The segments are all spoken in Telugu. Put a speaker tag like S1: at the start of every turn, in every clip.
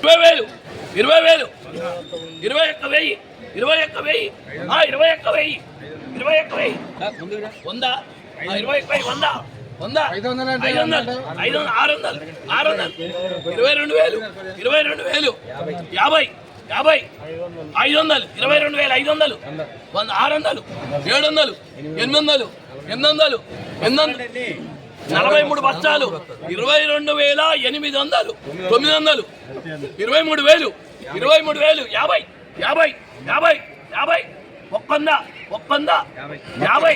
S1: 20,000 20,000 21,000 21,000 21,000 100 21,000 100 500 600 22,000 22,000 50 500 22,500 600 700 800 43 బస్తాలు 22,800 900 23,000 23,000 50 50 50 50 100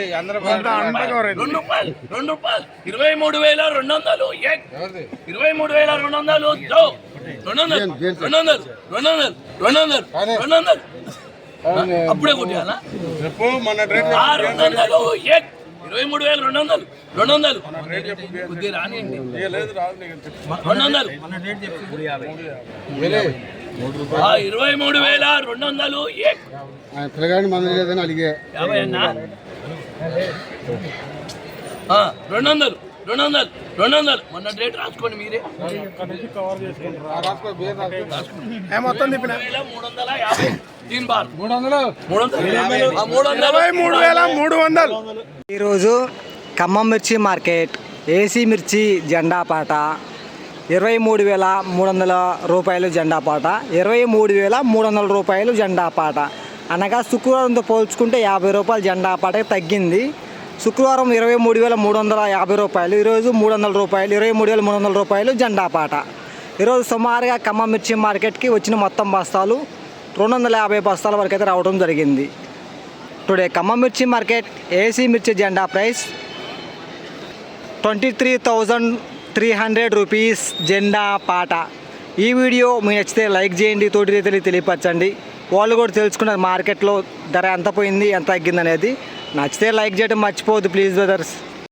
S1: 100 50 2 రూపాయలు 2 రూపాయలు 23,200 23,200 200 అప్పుడే కొట్టాలా 23,200 200 కొద్దిగా రానియండి 200 23,200
S2: పిల్లగాడి మంది లేదని అడిగే
S1: 50 అన్నా 200 మొన్న రేట్ రాసుకోండి మీరే
S2: మొత్తం
S1: 350 300
S2: 23,300.
S3: ఈరోజు ఖమ్మం మిర్చి మార్కెట్ ఏసీ మిర్చి జెండా పాట 23,300 రూపాయలు జెండా పాట 23,300 రూపాయలు జెండా పాట అనగా శుక్రవారంతో పోల్చుకుంటే 50 రూపాయలు జెండా పాట తగ్గింది. శుక్రవారం 23,350 రూపాయలు, ఈరోజు 300 రూపాయలు 23,300 రూపాయలు జెండా పాట. ఈరోజు సుమారుగా ఖమ్మం మిర్చి మార్కెట్కి వచ్చిన మొత్తం బస్తాలు 250 బస్తాల వరకు అయితే రావడం జరిగింది. టుడే ఖమ్మం మిర్చి మార్కెట్ ఏసీ మిర్చి జెండా ప్రైస్ 23,300 రూపీస్ జెండా పాట. ఈ వీడియో మీకు నచ్చితే లైక్ చేయండి, తోటి రైతులకు తెలియపరచండి. వాళ్ళు కూడా తెలుసుకున్నారు మార్కెట్లో ధర ఎంత పోయింది ఎంత తగ్గింది అనేది. నచ్చితే లైక్ చేయడం మర్చిపోవద్దు ప్లీజ్ బ్రదర్స్.